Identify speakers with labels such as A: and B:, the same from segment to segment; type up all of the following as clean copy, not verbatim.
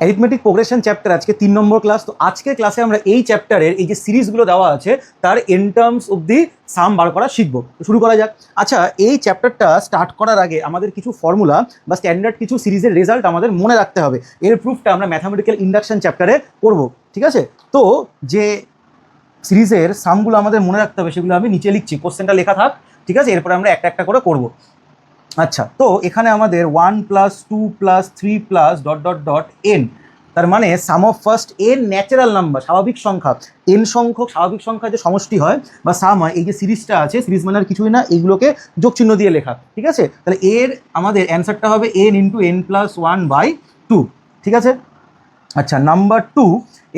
A: Arithmetic progression chapter আজকে 3 নম্বর class. তো আজকের ক্লাসে আমরা এই চ্যাপ্টারের এই যে সিরিজগুলো দেওয়া আছে তার ইন টার্মস অবধি সাম বার করা শিখবো। শুরু করা যাক। আচ্ছা, এই চ্যাপ্টারটা স্টার্ট করার আগে আমাদের কিছু ফর্মুলা বা স্ট্যান্ডার্ড কিছু সিরিজের রেজাল্ট আমাদের মনে রাখতে হবে। এর প্রুফটা আমরা ম্যাথামেটিক্যাল ইন্ডাকশন চ্যাপ্টারে করব, ঠিক আছে? তো যে সিরিজের সামগুলো আমাদের মনে রাখতে হবে সেগুলো আমি নিচে লিখছি, কোশ্চেনটা লেখা থাক, ঠিক আছে? এরপরে আমরা একটা একটা করে করব। আচ্ছা, তো এখানে আমাদের 1 + 2 + 3 + ... n, তার মানে sum of first n natural number, স্বাভাবিক সংখ্যা, n সংখ্যক স্বাভাবিক সংখ্যা যে সমষ্টি হয় বা সাম হয়, এই যে সিরিজটা আছে, সিরিজ মানে আর কিছুই না, এইগুলোকে যোগ চিহ্ন দিয়ে লেখা, ঠিক আছে? তাহলে এর আমাদের অ্যান্সারটা হবে n × n+1/2, ঠিক আছে? আচ্ছা, নাম্বার 2,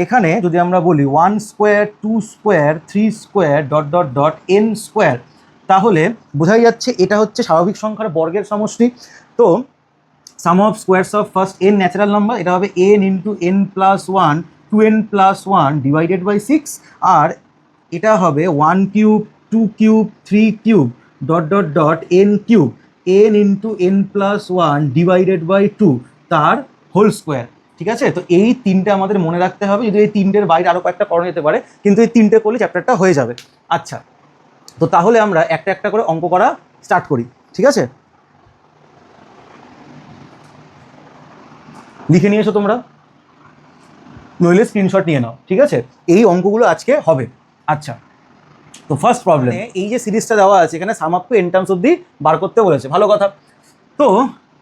A: এখানে যদি আমরা বলি 1 square 2 square 3 square ... n square, তাহলে বোঝাই যাচ্ছে এটা হচ্ছে স্বাভাবিক সংখ্যার বর্গের সমষ্টি। তো sum of squares of first n natural number, এটা হবে n × n+1, 2n+1 /6, আর এটা হবে 1 cube 2 cube 3 cube ... n cube, n × n+1 /2 তার হোল স্কোয়ার, ঠিক আছে? তো এই তিনটে আমাদের মনে রাখতে হবে। যদি এই তিনটের বাইরে আরও কয়েকটা করানো যেতে পারে, কিন্তু এই তিনটে করলে চ্যাপ্টারটা হয়ে যাবে। আচ্ছা, তো তাহলে আমরা একটা একটা করে অঙ্ক করা স্টার্ট করি, ঠিক আছে? লিখে নিয়ে এসো তোমরা, নইলে স্ক্রিনশট নিয়ে নাও, ঠিক আছে? এই অঙ্কগুলো আজকে হবে। আচ্ছা, তো ফার্স্ট প্রবলেম, এই যে সিরিজটা দেওয়া আছে এখানে সাম আপ টু n টার্মস অবধি বার করতে বলেছে, ভালো কথা। তো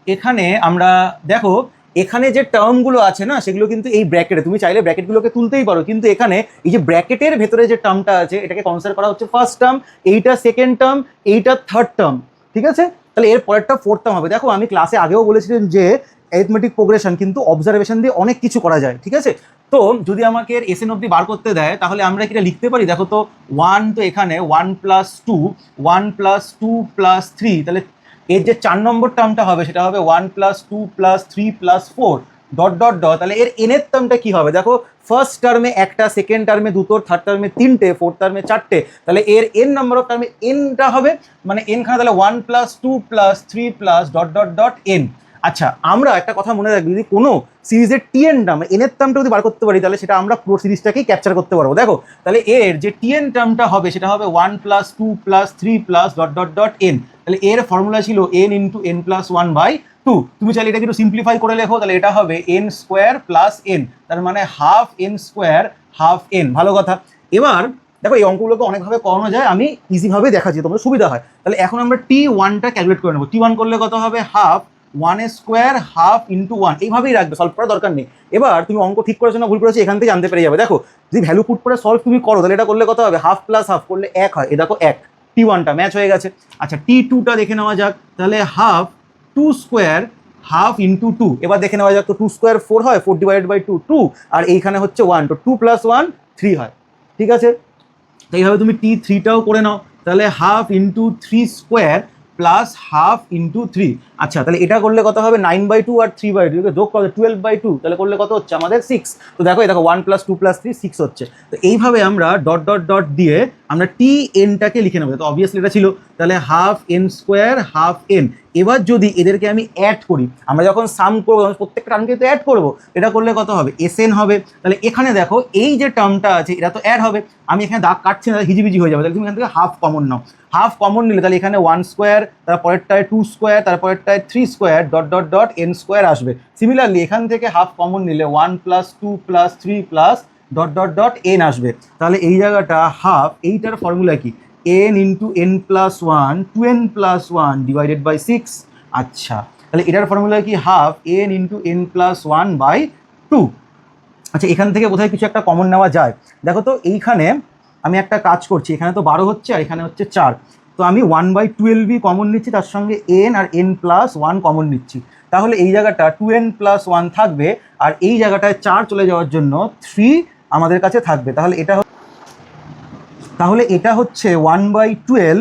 A: এখানে আমরা দেখো, এখানে যে টার্মগুলো আছে না, সেগুলো কিন্তু এই ব্র্যাকেটে, তুমি চাইলে ব্র্যাকেটগুলোকে তুলতেই পারো, কিন্তু এখানে এই যে ব্র্যাকেটের ভেতরে যে টার্মটা আছে এটাকে কনসিডার করা হচ্ছে ফার্স্ট টার্ম, এইটা সেকেন্ড টার্ম, এইটা থার্ড টার্ম, ঠিক আছে? তাহলে এর পরেরটা ফোর্থ টার্ম হবে। দেখো, আমি ক্লাসে আগেও বলেছিলাম যে অ্যারিথমেটিক প্রোগ্রেশন কিন্তু অবজারভেশন দিয়ে অনেক কিছু করা যায়, ঠিক আছে? তো যদি আমাকে এর এসএন অবধি বার করতে দেয়, তাহলে আমরা কিটা লিখতে পারি? দেখো তো, 1, তো এখানে 1 + 2, 1 + 2 + 3, তাহলে এর যে 4 নম্বর টার্মটা হবে সেটা হবে 1 + 2 + 3 + 4 ... তাহলে এর এনের টার্মটা কি হবে? দেখো, ফার্স্ট টার্মে একটা, সেকেন্ড টার্মে দুটো, থার্ড টার্মে তিনটে, ফোর্থ টার্মে চারটে, তাহলে এর এন নাম্বার অফ টার্মে এনটা হবে, মানে এন খানা, তাহলে 1 + 2 + 3 + ... n। আচ্ছা, আমরা একটা কথা মনে রাখবি, যদি কোনো সিরিজের টিএন টার্ম, এনের টার্মটা যদি বার করতে পারি, তাহলে সেটা আমরা পুরো সিরিজটাকেই ক্যাপচার করতে পারবো। দেখো, তাহলে এর যে টিএন টার্মটা হবে সেটা হবে 1 + 2 + 3 + ... n। তাহলে এর ফর্মুলা ছিল n × n+1/2। তুমি চাইলে এটা কিন্তু সিম্পলিফাই করে লেখো, তাহলে এটা হবে n স্কোয়ার প্লাস n, তার মানে half n square half n। ভালো কথা। এবার দেখো, এই অঙ্কগুলোকে অনেকভাবে করানো যায়, আমি ইজিভাবে দেখাচ্ছি, তোমাদের সুবিধা হয়। তাহলে এখন আমরা t1টা ক্যালকুলেট করে নেবো। t1 করলে কত হবে? হাফ 1 স্কোয়ার হাফ × 1, এইভাবেই রাখবে, সলভ করার দরকার নেই। এবার তুমি অঙ্ক ঠিক করেছো না ভুল করেছো এখান থেকে জানতে পেরে যাবে। দেখো, যদি ভ্যালু পুট করে সলভ তুমি করো, তাহলে এটা করলে কত হবে? হাফ প্লাস হাফ করলে 1 হয়, এ দেখো 1, t1টা ম্যাচ হয়ে গেছে। আচ্ছা, t2টা দেখে নেওয়া যাক। তাহলে হাফ 2 স্কোয়ার হাফ × 2, এবার দেখে নেওয়া যাক। তো 2 স্কোয়ার 4 হয়, 4/2 2, আর এইখানে হচ্ছে 1, তো 2 + 1 3 হয়, ঠিক আছে? তো এইভাবে তুমি t3টাও করে নাও। তাহলে হাফ × 3 স্কোয়ার প্লাস হাফ × 3। আচ্ছা, তাহলে এটা করলে কত হবে? 9/2 আর 3/2 যোগ করলে 12/2, তাহলে করলে কত হচ্ছে আমাদের? 6। তো দেখো, এই দেখো 1 + 2 + 3 6 হচ্ছে। তো এইভাবে আমরা ... দিয়ে আমরা tnটাকে লিখে নেবো। তো অবভিয়াসলি এটা ছিল, তাহলে half n square half n। এবার যদি এদেরকে আমি অ্যাড করি, আমরা যখন সাম করবো তখন প্রত্যেকটা টার্মকে তো অ্যাড করবো, এটা করলে কত হবে? sn হবে। তাহলে এখানে দেখো, এই যে টার্মটা আছে এটা তো অ্যাড হবে, আমি এখানে দাগ কাটছি না, হিজিবিজি হয়ে যাবে। তাহলে তুমি এখান থেকে হাফ কমন নাও। হাফ কমন নিলে তাহলে এখানে 1 স্কোয়ার, তারপরেরটায় 2 স্কোয়ার, তারপরেরটায় 3 স্কোয়ার ... n স্কোয়ার আসবে। সিমিলারলি এখান থেকে হাফ কমন নিলে 1 + 2 + 3 + ... n আসবে। তাহলে এই জায়গাটা হাফ, এইটার ফর্মুলা কি? n × n+1, 2n+1 /6। আচ্ছা, তাহলে এটার ফর্মুলা কি? Half n × n+1/2। আচ্ছা, এখান থেকে বোধহয় কিছু একটা কমন নেওয়া যায়। দেখো তো, এইখানে আমি একটা কাজ করছি, এখানে তো 12 হচ্ছে আর এখানে হচ্ছে 4, তো আমি 1/12ই কমন নিচ্ছি, তার সঙ্গে n আর n+1 কমন নিচ্ছি। তাহলে এই জায়গাটা 2n+1 থাকবে, আর এই জায়গাটায় 4 চলে যাওয়ার জন্য 3 আমাদের কাছে থাকবে। তাহলে এটা হচ্ছে 1/12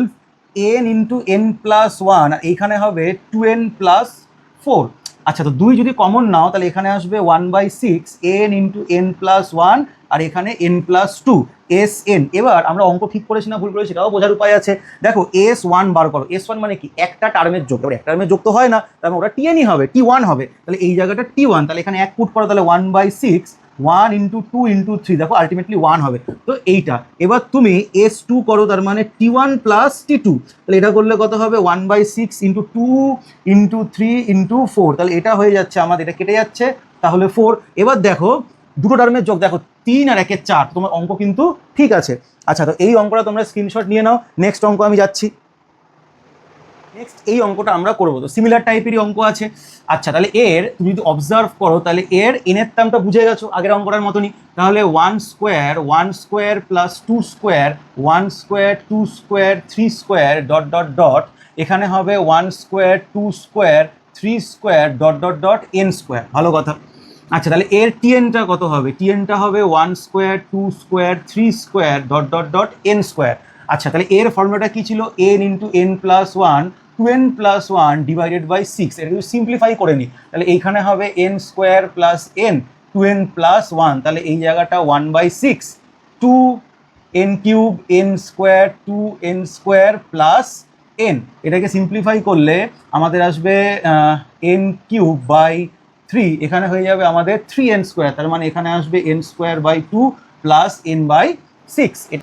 A: n × n+1, আর এইখানে হবে 2n+4। আচ্ছা, তো 2 যদি কমন নাও তাহলে এখানে আসবে 1/6 n ইন্টু n প্লাস 1, আর এখানে n প্লাস 2 sn। এবার আমরা অঙ্ক ঠিক করেছি না ভুল করেছি সেটাও বোঝার উপায় আছে। দেখো s1 বার করো, s1 মানে কি একটা টার্মের যোগ, এবার একটা টার্মের যোগ তো হয় না, তাহলে ওটা tnই হবে, t1 হবে, তাহলে এই জায়গাটা t1, তাহলে এখানে 1 পুট করো, তাহলে 1/6 1 ইন্টু 2 ইন্টু 3, দেখো আলটিমেটলি 1 হবে। তো এইটা এবার তুমি s2 করো, তার মানে t1 প্লাস t2, তাহলে এটা করলে কত হবে 1/6 ইন্টু 2 ইন্টু 3 ইন্টু 4, তাহলে এটা হয়ে যাচ্ছে আমাদের, এটা কেটে যাচ্ছে, তাহলে 4। এবার দেখো দুটো টার্মের যোগ, দেখো 3 আর 1 4, তোমার অঙ্ক কিন্তু ঠিক আছে। আচ্ছা, তো এই অঙ্কটা তোমরা স্ক্রিনশট নিয়ে নাও। নেক্সট অঙ্ক আমি যাচ্ছি। নেক্সট এই অঙ্কটা আমরা করবো, তো সিমিলার টাইপেরই অঙ্ক আছে। আচ্ছা, তাহলে এর তুমি যদি অবজার্ভ করো তাহলে এর এনের টার্মটা বুঝে গেছো আগের অঙ্কটার মতনই, তাহলে 1 square plus 2 square 1 square 2 square 3 square dot dot dot, এখানে হবে 1 square 2 square 3 square dot dot dot n square. ভালো কথা। আচ্ছা, তাহলে এর টিএনটা কত হবে? টিএনটা হবে 1 square 2 square 3 square dot dot dot n square. আচ্ছা, তাহলে এর ফর্মুলাটা কি ছিল? n into n plus 1 2n plus 1 divided by 6। এটা যদি সিম্পলিফাই করে নিই তাহলে এইখানে হবে n square plus n 2n plus 1, তাহলে এই জায়গাটা 1/6 2n cube n square 2n square plus n। এটাকে সিম্পলিফাই করলে আমাদের আসবে n কিউব বাই 3, এখানে হয়ে যাবে আমাদের 3n স্কোয়ার, তার মানে এখানে আসবে n square by 2 plus n/6।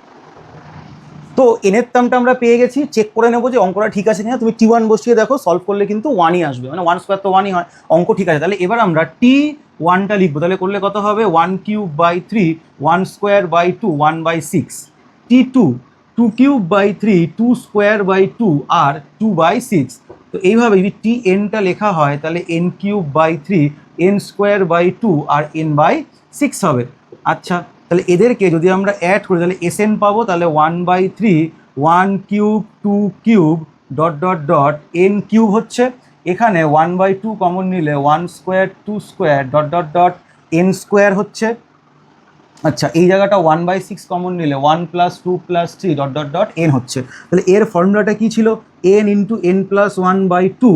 A: তো এনের টার্মটা আমরা পেয়ে গেছি। চেক করে নেবো যে অঙ্কটা ঠিক আছে কিনা। তুমি t1 বসিয়ে দেখো, সলভ করলে কিন্তু 1ই আসবে, মানে 1 স্কোয়ার তো 1ই হয়, অঙ্ক ঠিক আছে। তাহলে এবার আমরা t1টা লিখবো, তাহলে করলে কত হবে 1 cube by 3 1 square by 2 1/6, t2 2 cube by 3 2 square by 2 আর 2/6। তো এইভাবে যদি tnটা লেখা হয় তাহলে n cube by 3 n square by 2 আর n/6 হবে। আচ্ছা, তাহলে এদেরকে যদি আমরা অ্যাড করি তাহলে sn পাবো, তাহলে 1/3 1 cube 2 cube dot dot dot n cube হচ্ছে, এখানে 1/2 কমন নিলে 1 square 2 square dot dot dot n square হচ্ছে। আচ্ছা, এই জায়গাটা 1/6 কমন নিলে 1 plus 2 plus 3 dot dot dot n হচ্ছে। তাহলে এর ফর্মুলাটা কী ছিল? n ইন্টু n প্লাস 1/2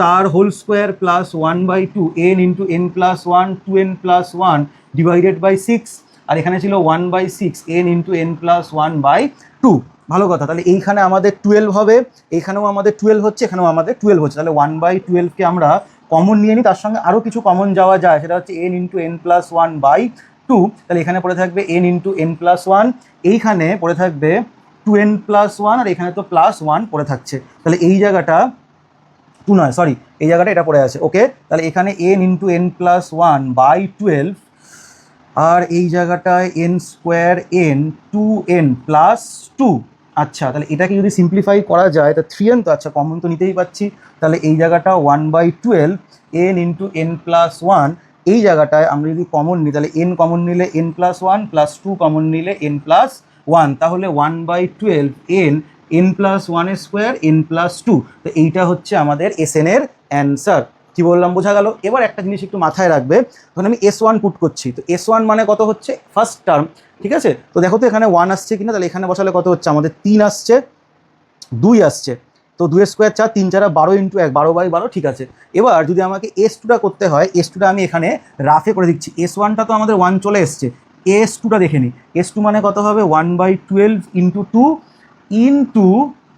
A: তার whole square plus 1/2 n into n plus 1 2n plus 1 divided by 6, আর এখানে ছিল 1/6 n ইন্টু n প্লাস 1/2। ভালো কথা। তাহলে এইখানে আমাদের 12 হবে, এইখানেও আমাদের 12 হচ্ছে, এখানেও আমাদের 12 হচ্ছে, তাহলে 1/12কে আমরা কমন নিয়ে নিই, তার সঙ্গে আরও কিছু কমন যাওয়া যায়, সেটা হচ্ছে n ইন্টু n প্লাস 1/2, তাহলে এখানে পড়ে থাকবে n ইন্টু n প্লাস 1, এইখানে পড়ে থাকবে 2n প্লাস 1, আর এখানে তো প্লাস 1 পড়ে থাকছে, তাহলে এই জায়গাটা 2 নয়, সরি, এই জায়গাটা এটা পড়ে আছে। ওকে, তাহলে এখানে n ইন্টু n প্লাস 1/12, আর এই জায়গাটায় n square n 2n plus 2। আচ্ছা, তাহলে এটাকে যদি সিম্পলিফাই করা যায় তা 3n, তো আচ্ছা কমন তো নিতেই পাচ্ছি, তাহলে এই জায়গাটা 1/12 n ইন্টু n প্লাস 1, এই জায়গাটায় আমরা যদি কমন নিই তাহলে n কমন নিলে n প্লাস 1 প্লাস 2 কমন নিলে n প্লাস 1, তাহলে 1/12 n n plus 1 square n plus 2। তো এইটা হচ্ছে আমাদের SN এর অ্যান্সার। কি বললাম বোঝা গেল? এবার একটা জিনিস একটু মাথায় রাখবে, তখন আমি S1 পুট করছি, তো S1 মানে কত হচ্ছে? ফার্স্ট টার্ম, ঠিক আছে? তো দেখো তো এখানে 1 আসছে কিনা, তাহলে এখানে বসালে কত হচ্ছে আমাদের? 3 আসছে, 2 আসছে, তো 2 স্কোয়ার 4 3 4 12 ইন্টু 1 12/12, ঠিক আছে। এবার যদি আমাকে S2টা করতে হয়, S2টা আমি এখানে রাফে করে দিচ্ছি। S1টা তো আমাদের 1 চলে এসছে, S2টা দেখে নিই। S2 মানে কত হবে? 1/12 ইন্টু 2 ইন্টু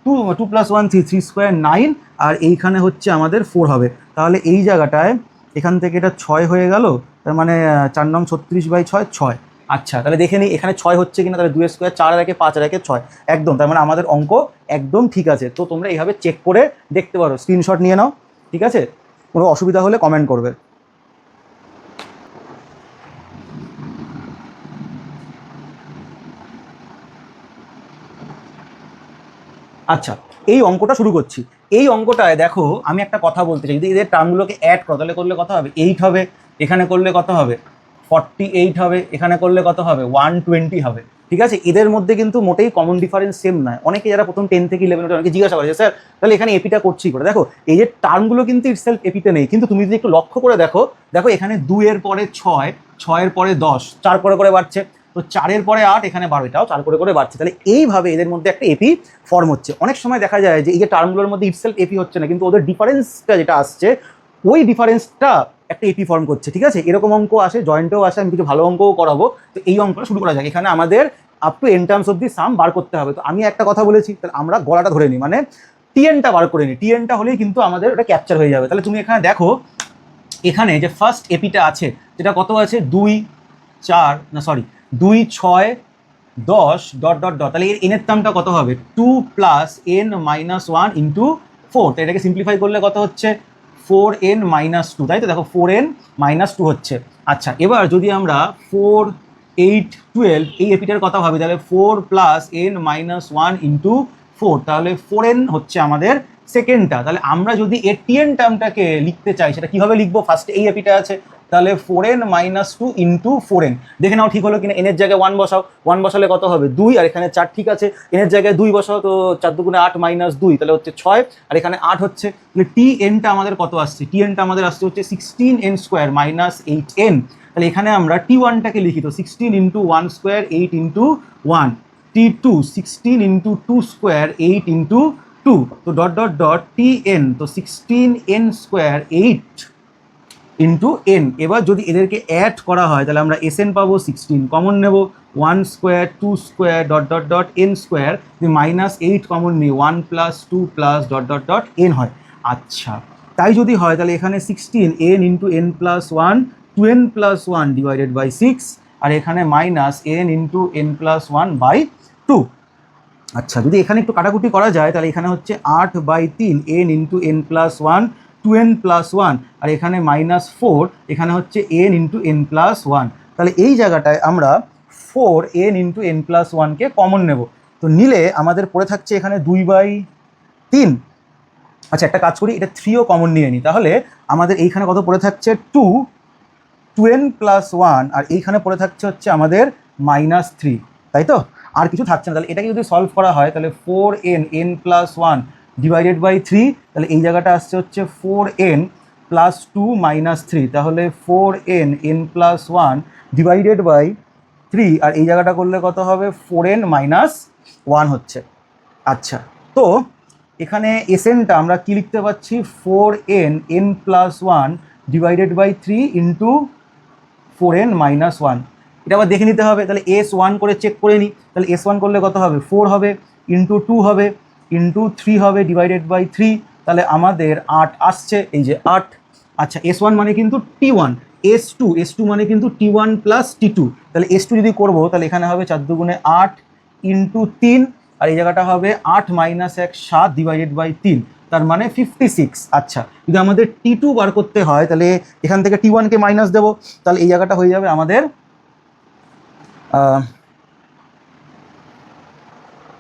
A: 2 প্লাস 1 3 3 স্কোয়ার 9, আর এইখানে হচ্ছে আমাদের 4 হবে। তাহলে এই জায়গাটায় এখান থেকে এটা 6 হয়ে গেল, তার মানে 4 নং 36/6 6। আচ্ছা, তাহলে দেখে নিই এখানে 6 হচ্ছে কিনা, তাহলে 2 স্কোয়ার 4 আর 1 5 আর 1 6, একদম, তার মানে আমাদের অঙ্ক একদম ঠিক আছে। তো তোমরা এইভাবে চেক করে দেখতে পারো, স্ক্রিনশট নিয়ে নাও, ঠিক আছে? কোনো অসুবিধা হলে কমেন্ট করবে। আচ্ছা, এই অঙ্কটা শুরু করছি। এই অঙ্কটায় দেখো আমি একটা কথা বলতে চাই, যদি এদের টার্মগুলোকে অ্যাড করো তাহলে করলে কত হবে? 8 হবে, এখানে করলে কত হবে? 48 হবে, এখানে করলে কত হবে? 120 হবে, ঠিক আছে? এদের মধ্যে কিন্তু মোটেই কমন ডিফারেন্স সেম নয়। অনেকে যারা প্রথম 10 থেকে 11 অনেকে জিজ্ঞাসা করেছে, স্যার তাহলে এখানে এপিটা করছি করে? দেখো এই যে টার্মগুলো কিন্তু ইটসেলফ এপিতে নেই, কিন্তু তুমি যদি একটু লক্ষ্য করে দেখো, দেখো এখানে 2 এর পরে 6, 6 এর পরে 10, 4 করে বাড়ছে, তো 4 এর পরে 8, এখানে 12, এটাও 4 করে বাড়ছে। তাহলে এইভাবে এদের মধ্যে একটা এপি ফর্ম হচ্ছে। অনেক সময় দেখা যায় যে এই যে টার্মগুলোর মধ্যে ইটসেলফ এপি হচ্ছে না, কিন্তু ওদের ডিফারেন্সটা যেটা আসছে ওই ডিফারেন্সটা একটা এপি ফর্ম করছে, ঠিক আছে? এরকম অঙ্ক আসে, জয়েন্টেও আসে, আমি কিছু ভালো অঙ্কও করাবো। তো এই অঙ্কটা শুরু করা যাক। এখানে আমাদের আপ টু n টার্মস অব্দি সাম বার করতে হবে। তো আমি একটা কথা বলেছি, তাহলে আমরা গলাটা ধরে নিই, মানে টিএনটা বার করে নিই। টিএনটা হলেই কিন্তু আমাদের ওটা ক্যাপচার হয়ে যাবে। তাহলে তুমি এখানে দেখো, এখানে যে ফার্স্ট এপিটা আছে যেটা কত আছে 2 4 না সরি 2 6 10 ডট ডট ডট, তাহলে এর এনের টার্মটা কত হবে 2 প্লাস n মাইনাস 1 ইন্টু 4। তো এটাকে সিম্পলিফাই করলে কত হচ্ছে 4n মাইনাস 2, তাই তো? দেখো 4n মাইনাস 2 হচ্ছে। আচ্ছা, এবার যদি আমরা 4 8 12 এই এপিটার কথা ভাবি, তাহলে 4 প্লাস n মাইনাস 1 ইন্টু 4, তাহলে 4n হচ্ছে আমাদের সেকেন্ডটা। তাহলে আমরা যদি এর টিএন টার্মটাকে লিখতে চাই সেটা কীভাবে লিখবো? ফার্স্টে এই এপিটা আছে, তাহলে 4n মাইনাস 2 ইন্টু 4n। দেখে নাও ঠিক হলো কিনা। এনের জায়গায় 1 বসাও, 1 বসালে কত হবে 2, আর এখানে 4, ঠিক আছে। এনের জায়গায় 2 বসাও, তো 4 দুগুণে 8 মাইনাস 2, তাহলে হচ্ছে 6, আর এখানে 8 হচ্ছে। তাহলে টিএনটা আমাদের কত আসছে? টিএনটা আমাদের আসছে হচ্ছে 16n স্কোয়ার মাইনাস 8n। তাহলে এখানে আমরা T1টাকে লিখি, তো 16 into 1 square 8 into 1, T2 16 into 2 square 8 into 2, তো ডট ডট ডট Tn, তো 16n স্কোয়ার 8 ইন্টু n। এবার যদি এদেরকে অ্যাড করা হয় তাহলে আমরা Sn পাবো 16, কমন নেব 1 square 2 square dot dot dot n square, minus 8 common নিই 1 plus 2 plus dot dot dot n হয়। আচ্ছা, তাই যদি হয় তাহলে এখানে 16n into n plus 1 2n plus 1 divided by 6, আর এখানে minus n into n plus 1 by 2। আচ্ছা, যদি এখানে একটু কাটাকুটি করা যায় তাহলে এখানে হচ্ছে 8/3 n into n plus 1 2n plus 1, আর এখানে মাইনাস 4, এখানে হচ্ছে n ইন্টু n প্লাস 1। তাহলে এই জায়গাটায় আমরা 4n ইন্টু n প্লাস 1কে কমন নেব। তো নিলে আমাদের পড়ে থাকছে এখানে 2/3। আচ্ছা, একটা কাজ করি, এটা 3ও কমন নিয়ে নিই। তাহলে আমাদের এইখানে কত পড়ে থাকছে 2n প্লাস 1, আর এইখানে পড়ে থাকছে হচ্ছে আমাদের মাইনাস 3, তাই তো? আর কিছু থাকছে না। তাহলে এটাকে যদি সলভ করা হয় তাহলে 4n n plus 1 divided by 3, তাহলে এই জায়গাটা আসছে হচ্ছে 4n প্লাস 2 মাইনাস 3, তাহলে 4n n plus 1 divided by 3, আর এই জায়গাটা করলে কত হবে 4n মাইনাস 1 হচ্ছে। আচ্ছা, তো এখানে এসএনটা আমরা কি লিখতে পাচ্ছি 4n n plus 1 divided by 3 into 4n minus 1। এটা আবার দেখে নিতে হবে, তাহলে S1 করে চেক করে নিই। তাহলে S1 করলে কত হবে 4 হবে, ইন্টু 2 হবে, ইন্টু 3 হবে ডিভাইডেড বাই 3, তাহলে আমাদের 8 আসছে, এই যে 8। আচ্ছা, S1 মানে কিন্তু T1, S2 মানে কিন্তু T1 প্লাস T2। তাহলে S2 যদি করবো তাহলে এখানে হবে 4 দুগুণে 8 ইন্টু 3, আর এই জায়গাটা হবে 8 মাইনাস 1 7 ডিভাইডেড বাই 3, তার মানে 56। আচ্ছা, যদি আমাদের T2 বার করতে হয় তাহলে এখান থেকে T1কে মাইনাস দেবো, তাহলে এই জায়গাটা হয়ে যাবে আমাদের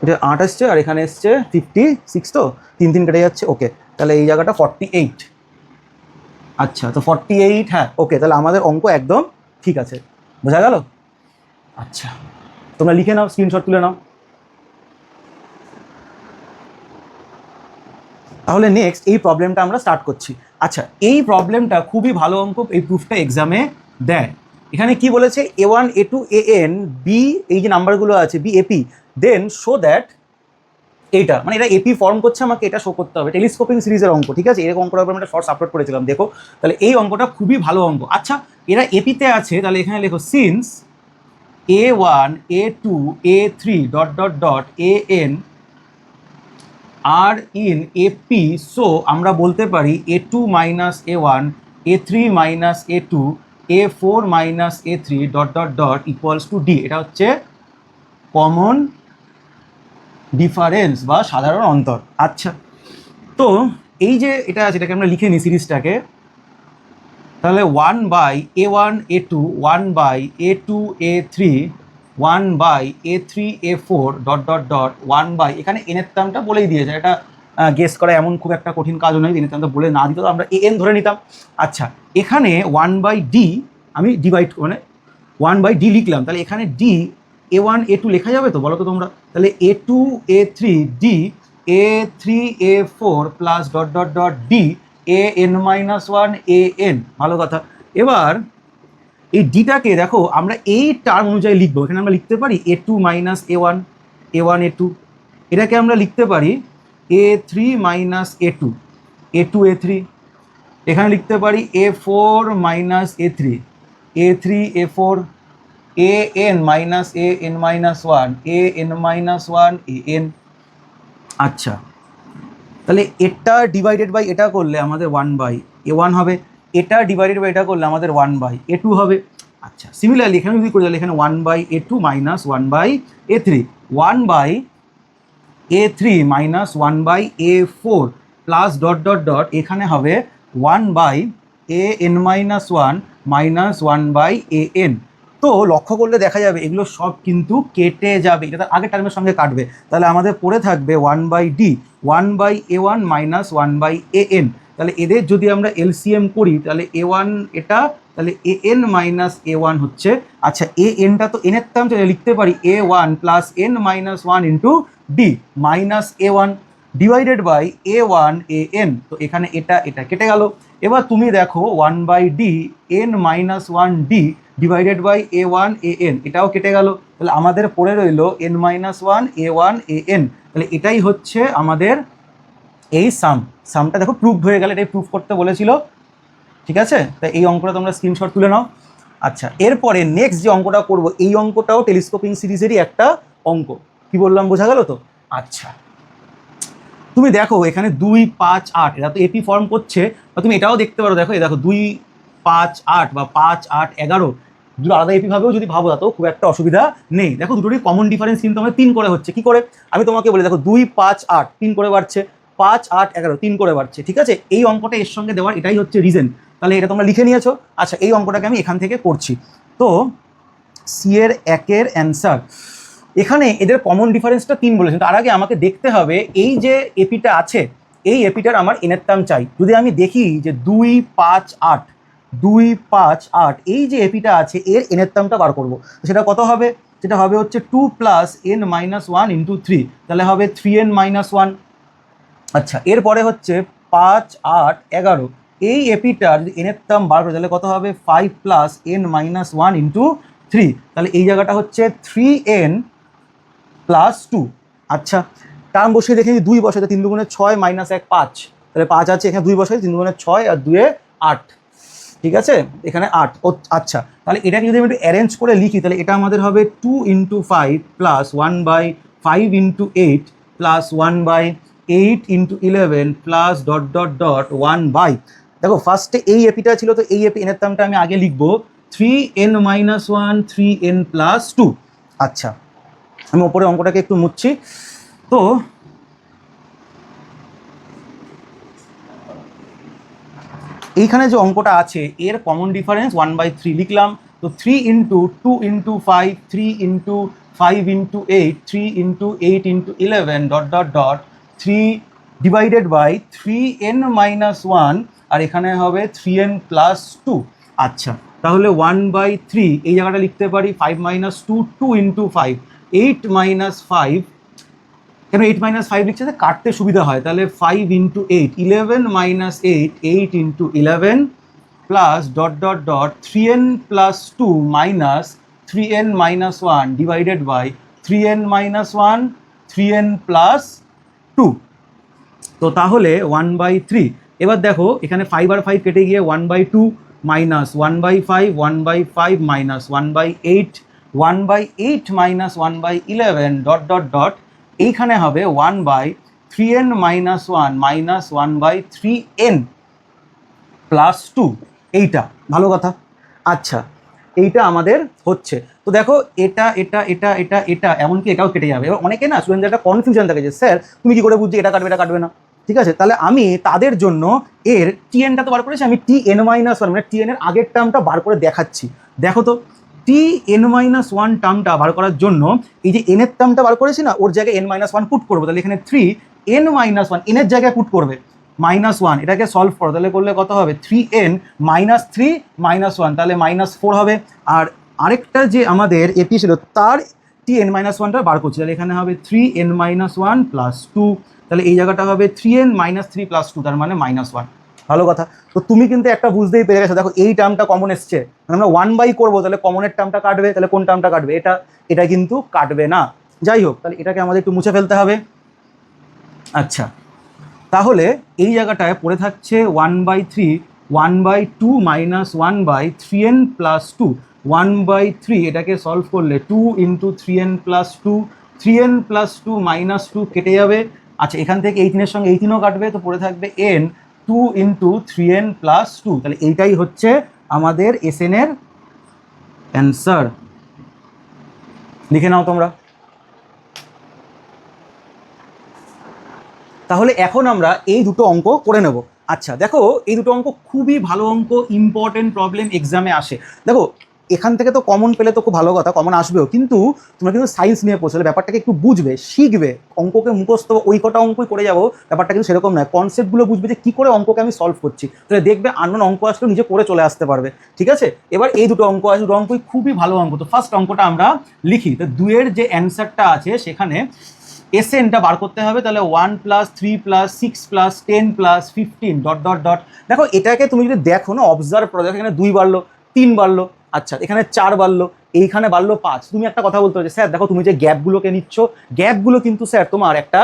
A: এটা 8 আসছে, আর এখানে এসছে 56, তো 3 3 কেটে যাচ্ছে। ওকে, তাহলে এই জায়গাটা 48। আচ্ছা, তো 48, হ্যাঁ ওকে, তাহলে আমাদের অঙ্ক একদম ঠিক আছে, বোঝা গেল? আচ্ছা, তোমরা লিখে নাও, স্ক্রিনশট তুলে নাও। তাহলে নেক্সট এই প্রবলেমটা আমরা স্টার্ট করছি। আচ্ছা, এই প্রবলেমটা খুবই ভালো অঙ্ক, এই প্রুফটা এক্সামে দেয়। এখানে কি বলেছে A1 A2 AN B, এই যে নাম্বারগুলো আছে B AP, then show that, এইটা মানে এটা এপি ফর্ম করছে, আমাকে এটা শো করতে হবে। টেলিস্কোপিং সিরিজের অঙ্ক, ঠিক আছে? এরকম অঙ্কটা আমরা শর্টস আপলোড করেছিলাম, দেখো। তাহলে এই অঙ্কটা খুবই ভালো অঙ্ক। আচ্ছা, এরা এপিতে আছে, তাহলে এখানে লেখো since A1 A2 A3 dot dot dot AN আর ইন এপি, সো আমরা বলতে পারি A2 minus A1 A3 minus A2 A4 minus A3 dot dot dot equals to D. এটা হচ্ছে কমন ডিফারেন্স বা সাধারণ অন্তর। আচ্ছা, তো এই যে এটা আছে, এটাকে আমরা লিখে নিই সিরিজটাকে। তাহলে 1/A1 A2 1/A2 A3 1/A3 A4 dot dot dot 1/, এখানে এনের টার্মটা বলেই দিয়েছে, এটা গেস করা এমন খুব একটা কঠিন কাজও নয়, এনের টার্মটা বলে না দিত আমরা এন ধরে নিতাম। আচ্ছা, এখানে 1/D আমি ডিভাইড মানে 1/D লিখলাম, তাহলে এখানে D A1 A2 লেখা যাবে তো, বলো তো তোমরা? তাহলে A2 A3 D A3 A4 plus dot dot dot D AN-1 AN, ভালো কথা। এবার এই ডিটাকে দেখো আমরা এই টার্ম অনুযায়ী লিখবো। এখানে আমরা লিখতে পারি A2 minus A1 A1 A2, এটাকে আমরা লিখতে পারি A3 minus A2 A2 A3, এখানে লিখতে পারি A4 minus A3, A3 A4, an minus an minus one, an minus one an। আচ্ছা, তাহলে এটা ডিভাইডেড বাই এটা করলে আমাদের 1/a1 হবে, এটা ডিভাইডেড বাই এটা করলে আমাদের 1/a2 হবে। আচ্ছা, সিমিলারলি এখানে যদি করি তাহলে এখানে 1/a2 minus 1/a3, 1/a3 minus 1/a4 plus dot dot dot এখানে হবে 1/an minus one minus 1/an। তো লক্ষ্য করলে দেখা যাবে এগুলো সব কিন্তু কেটে যাবে, এটা তার আগের টার্মের সঙ্গে কাটবে। তাহলে আমাদের পড়ে থাকবে 1/d, 1/a1 মাইনাস 1/an। তাহলে এদের যদি আমরা এলসিএম করি তাহলে a1 এটা, তাহলে an মাইনাস a1 হচ্ছে, আচ্ছা anটা তো n এর টার্ম, লিখতে পারি a1 plus n minus one into D minus a1 divided by a1 an। তো এখানে এটা এটা কেটে গেল। এবার তুমি দেখো 1/d n minus one D divided by a1 an, এটাও কেটে গেল। তাহলে আমাদের পড়ে রইল n minus one a1 an। তাহলে এটাই হচ্ছে আমাদের এই সামটা দেখো প্রুভড হয়ে গেল, এটাই প্রুভ করতে বলেছিল। ঠিক আছে, তাই এই অঙ্কটা তোমরা স্ক্রিনশট তুলে নাও। আচ্ছা, এরপরে নেক্সট যে অঙ্কটা করব এই অঙ্কটাও টেলিস্কোপিং সিরিজেরই একটা অঙ্ক। কি বললাম, বোঝা গেল তো? আচ্ছা, তুমি দেখো এখানে 2, 5, 8 এটা তো এপি ফর্ম করছে, বা তুমি এটাও দেখতে পারো। দেখো এই দেখো 2, 5, 8 বা 5, 8, 11 দুটো আলাদা এপি ভাবেও যদি ভাবো তাতেও খুব একটা অসুবিধা নেই। দেখো দুটোরই কমন ডিফারেন্স কিন্তু আমাদের 3 করে হচ্ছে। কি করে আমি তোমাকে বলি, দেখো 2, 5, 8 3 করে বাড়ছে, 5, 8, 11 3 করে বাড়ছে। ঠিক আছে, এই অঙ্কটা এর সঙ্গে দেওয়ার এটাই হচ্ছে রিজন। তাহলে এটা তোমরা লিখে নিয়েছো। আচ্ছা, এই অঙ্কটাকে আমি এখান থেকে করছি। তো সি এর 1-এর অ্যান্সার, এখানে এদের কমন ডিফারেন্সটা 3 বলেছেন। তার আগে আমাকে দেখতে হবে এই যে এপিটা আছে এই এপিটার আমার এনের টার্ম চাই। যদি আমি দেখি যে 2, 5, 8 2, 5, 8 এই যে এপিটা আছে এর এনের টার্মটা বার করবো, সেটা কত হবে? সেটা হবে হচ্ছে 2 plus n minus one into 3, তাহলে হবে 3n মাইনাস ওয়ান। আচ্ছা, এরপরে হচ্ছে 5, 8, 11 এই এপিটার যদি এনের টার্ম বার করে তাহলে কত হবে? 5 plus n minus one into 3, তাহলে এই জায়গাটা হচ্ছে 3n প্লাস 2। আচ্ছা, টার্ম বসিয়ে দেখে 2 বসে, 3 দুগুণে 6 মাইনাস 1 5, তাহলে 5 আছে এখানে, 2 বসে 3 দুগুণে 6 আর 2 8। ঠিক আছে, এখানে 8। আচ্ছা, তাহলে এটাকে যদি আমি একটু অ্যারেঞ্জ করে লিখি তাহলে এটা আমাদের হবে 2 into 5 plus 1/5 into 8 plus 1/8 into 11 plus dot dot dot 1/, দেখো ফার্স্টে এই এপিটা ছিল, তো এই এপি এনের টার্মটা আমি আগে লিখবো 3n minus one 3n plus 2। আচ্ছা, আমি ওপরে অঙ্কটাকে একটু মুছছি। তো এইখানে যে অঙ্কটা আছে এর কমন ডিফারেন্স 1/3 লিখলাম। তো 3 into 2 into 5, 3 into 5 into 8, 3 into 8 into 11 dot dot dot 3 divided by 3n minus one, আর এখানে হবে 3n প্লাস 2। আচ্ছা, তাহলে 1/3 এই জায়গাটা লিখতে পারি 5 মাইনাস 2, 2 ইন্টু 5 8 মাইনাস 5, কেন 8 মাইনাস 5 লিখছে, কাটতে সুবিধা হয়। তাহলে 5 into 8 11 minus 8 8 into 11 plus dot dot dot 3n plus 2 minus 3n minus 1 divided by 3n minus 1 3n plus 2। তো তাহলে 1/3, এবার দেখো এখানে 5 আর 5 কেটে গিয়ে 1/2 minus 1/5 1/5 minus 1/8 1/8 minus 1/11 dot dot dot এইখানে হবে 1/3n minus 1 minus 1/3n plus 2। এইটা ভালো কথা। আচ্ছা, এইটা আমাদের হচ্ছে। তো দেখো এটা এটা এটা এটা এটা এমনকি এটাও কেটে যাবে। এবার অনেকে না স্টুডেন্টদের একটা কনফিউশন থাকে যে স্যার তুমি কি করে বুঝছি এটা কাটবে এটা কাটবে না। ঠিক আছে, তাহলে আমি তাদের জন্য এর টিএনটা তো বার করেছি, আমি টিএন মাইনাস ওয়ান মানে টিএন এর আগের টার্মটা বার করে দেখাচ্ছি। দেখো তো টিএন মাইনাস ওয়ান টার্মটা বার করার জন্য এই যে এন এর টার্মটা বার করেছি না, ওর জায়গায় n মাইনাস ওয়ান পুট করবো। তাহলে এখানে 3n মাইনাস ওয়ান এনের জায়গায় পুট করবে মাইনাস ওয়ান, এটাকে সলভ করো তাহলে করলে কত হবে 3n মাইনাস 3 মাইনাস ওয়ান, তাহলে -4 হবে। আর আরেকটা যে আমাদের এপি ছিল তার tn মাইনাস ওয়ানটা বার করছি, তাহলে এখানে হবে 3n মাইনাস ওয়ান প্লাস 2, তাহলে এই জায়গাটা হবে 3n মাইনাস 3 প্লাস 2, তার মানে -1। ভালো কথা। তো তুমি কিন্তু একটা বুঝতেই পেরে গেছো, দেখো এই টার্মটা কমন এসছে, মানে আমরা 1/, করবো তাহলে কমনের টার্মটা কাটবে, তাহলে কোন টার্মটা কাটবে? এটা, এটা কিন্তু কাটবে না। যাই হোক, তাহলে এটাকে আমাদের একটু মুছে ফেলতে হবে। আচ্ছা, তাহলে এই জায়গাটায় পড়ে থাকছে 1/3 1/2 মাইনাস 1/3n প্লাস 2, 1/3 এটাকে সলভ করলে 2 into 3n plus 2, 3n plus 2 minus 2 কেটে যাবে। আচ্ছা, এখান থেকে এই 3-এর সঙ্গে এই 3ও কাটবে, তো পড়ে থাকবে n, 2 ইন্টু 3n প্লাস 2। তাহলে এইটাই হচ্ছে আমাদের এসএন এর অ্যান্সার। লিখে নাও তোমরা। তাহলে এখন আমরা এই দুটো অঙ্ক করে নেব। আচ্ছা দেখো, এই দুটো অঙ্ক খুবই ভালো অঙ্ক, ইম্পর্টেন্ট প্রবলেম এক্সামে আসে। দেখো এখান থেকে তো কমন পেলে তো খুব ভালো কথা, কমন আসবেও, কিন্তু তোমরা কিন্তু সায়েন্স নিয়ে পড়ছো, ব্যাপারটাকে একটু বুঝবে, শিখবে। অঙ্ককে মুখস্থ ওই কটা অঙ্কই করে যাবো, ব্যাপারটা কিন্তু সেরকম নয়। কনসেপ্টগুলো বুঝবে যে কী করে অঙ্ককে আমি সলভ করছি, তাহলে দেখবে আননোন অঙ্ক আসলেও নিজে করে চলে আসতে পারবে। ঠিক আছে, এবার এই দুটো অঙ্ক আছে, দুটো অঙ্কই খুবই ভালো অঙ্ক। তো ফার্স্ট অঙ্কটা আমরা লিখি। তো 2-এর যে অ্যান্সারটা আছে সেখানে এসএনটা বার করতে হবে। তাহলে 1 plus 3 plus 6 plus 10 plus 15 dot dot dot. দেখো এটাকে তুমি যদি দেখো না, অবজার্ভ করো, দেখো এখানে 2 বাড়লো, 3 বাড়লো, আচ্ছা এখানে 4 বাড়লো, এইখানে বাড়লো 5। তুমি একটা কথা বলতে পারছো, স্যার দেখো তুমি যে গ্যাপগুলোকে নিচ্ছ, গ্যাপগুলো কিন্তু স্যার তোমার একটা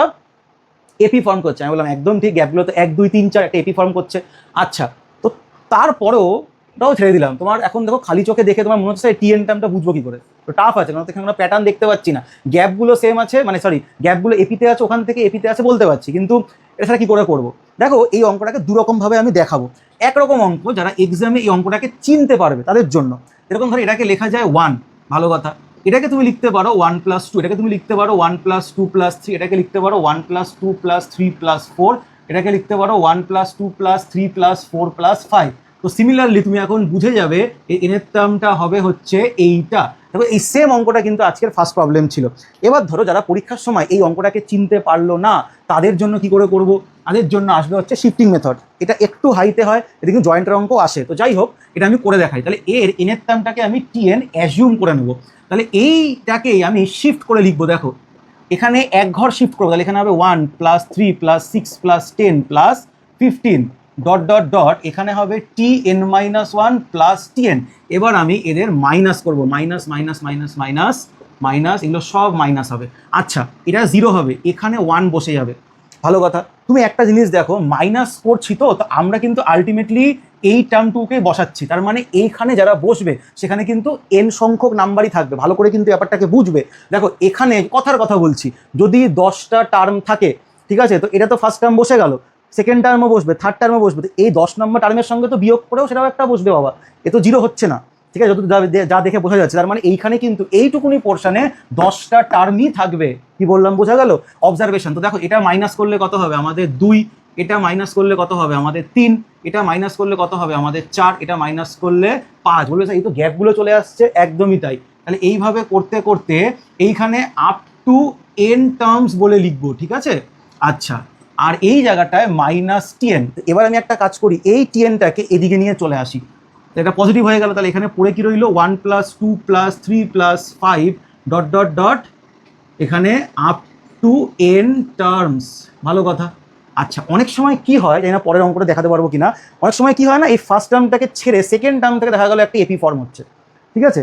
A: এপি ফর্ম করছে। আমি বললাম একদম ঠিক, গ্যাপগুলো তো 1 2 3 4 একটা এপি ফর্ম করছে। আচ্ছা, তো তারপরেও ওটাও ছেড়ে দিলাম। তোমার এখন দেখো খালি চোখে দেখে তোমার মনে হচ্ছে টিএন টার্মটা বুঝবো কি করে, তো টাফ আছে, কারণ এখানে আমরা প্যাটার্ন দেখতে পাচ্ছি না। গ্যাপগুলো সেম আছে, মানে সরি গ্যাপগুলো এপিতে আছে, ওখান থেকে এপিতে আছে বলতে পারছি, কিন্তু এটা ছাড়া কী করে করবো। দেখো এই অঙ্কটাকে দুরকমভাবে আমি দেখাবো। একরকম অঙ্ক যারা এক্সামে এই অঙ্কটাকে চিনতে পারবে তাদের জন্য, এরকম ধরো এটাকে লেখা যায় 1, ভালো কথা, এটাকে তুমি লিখতে পারো 1 প্লাস 2, এটাকে তুমি লিখতে পারো 1 প্লাস 2 প্লাস 3, এটাকে লিখতে পারো 1 প্লাস 2 প্লাস 3 প্লাস 4, এটাকে লিখতে পারো 1 প্লাস 2 প্লাস 3 প্লাস 4 প্লাস 5। তো সিমিলারলি তুমি এখন বুঝে যাবে এই এনের টার্মটা হবে হচ্ছে এইটা। দেখো এই সেম অঙ্কটা কিন্তু আজকের ফার্স্ট প্রবলেম ছিল। এবার ধরো যারা পরীক্ষার সময় এই অঙ্কটাকে চিনতে পারলো না, তাদের জন্য কি করে করব, তাদের জন্য আসবে হচ্ছে শিফটিং মেথড। এটা একটু হাইতে হয়, এটা কিন্তু জয়েন্টের অঙ্ক আসে। তো যাই হোক, এটা আমি করে দেখাই। তাহলে এর এনের টার্মটাকে আমি টিএন অ্যাজিউম করে নেব। তাহলে এইটাকেই আমি শিফট করে লিখবো। দেখো এখানে এক ঘর শিফট করবো, তাহলে এখানে হবে 1 plus 3 plus 6 plus 10 plus 15 dot dot dot, এখানে হবে টিএন মাইনাস 1 প্লাস টিএন। এবার আমি এদের মাইনাস করবো, minus minus minus minus minus, এগুলো সব মাইনাস হবে। আচ্ছা এটা 0 হবে, এখানে 1 বসে যাবে, ভালো কথা। তুমি একটা জিনিস দেখো, মাইনাস করছি তো আমরা কিন্তু আলটিমেটলি এই টার্মটুকে বসাচ্ছি, তার মানে এইখানে যারা বসবে সেখানে কিন্তু এন সংখ্যক নাম্বারই থাকবে। ভালো করে কিন্তু ব্যাপারটাকে বুঝবে। দেখো এখানে কথার কথা বলছি, যদি 10টা টার্ম থাকে, ঠিক আছে, তো এটা তো ফার্স্ট টার্ম বসে গেল, সেকেন্ড টার্মও বসবে, থার্ড টার্মও বসবে, তো এই 10 নম্বর টার্মের সঙ্গে তো বিয়োগ করেও সেটাও একটা বসবে বাবা, এ তো 0 হচ্ছে না। ঠিক আছে, যা দেখে বোঝা যাচ্ছে, তার মানে এইখানে কিন্তু এইটুকুনি পোর্শনে 10টা টার্মই থাকবে। কি বললাম, বোঝা গেল? অবজারভেশন। তো দেখো এটা মাইনাস করলে কত হবে আমাদের 2, এটা মাইনাস করলে কত হবে আমাদের 3, এটা মাইনাস করলে কত হবে আমাদের 4, এটা মাইনাস করলে 5। বলবে স্যার এই তো গ্যাপগুলো চলে আসছে, একদমই তাই। তাহলে এইভাবে করতে করতে এইখানে আপ টু n টার্মস বলে লিখবো, ঠিক আছে। আচ্ছা, আর এই জায়গাটায় মাইনাস টিএন। এবার আমি একটা কাজ করি, এই টিএনটাকে এদিকে নিয়ে চলে আসি, এটা পজিটিভ হয়ে গেল। তাহলে এখানে পড়ে কি রইল, 1 plus 2 plus 3 plus 5 dot dot dot, এখানে আপ টু n টার্মস, ভালো কথা। আচ্ছা অনেক সময় কি হয় জানি না, পরের অঙ্কটা দেখাতে পারবো কিনা, অনেক সময় কি হয় না, এই ফার্স্ট টার্মটাকে ছেড়ে সেকেন্ড টার্ম থেকে দেখা গেল একটা এপি ফর্ম হচ্ছে, ঠিক আছে,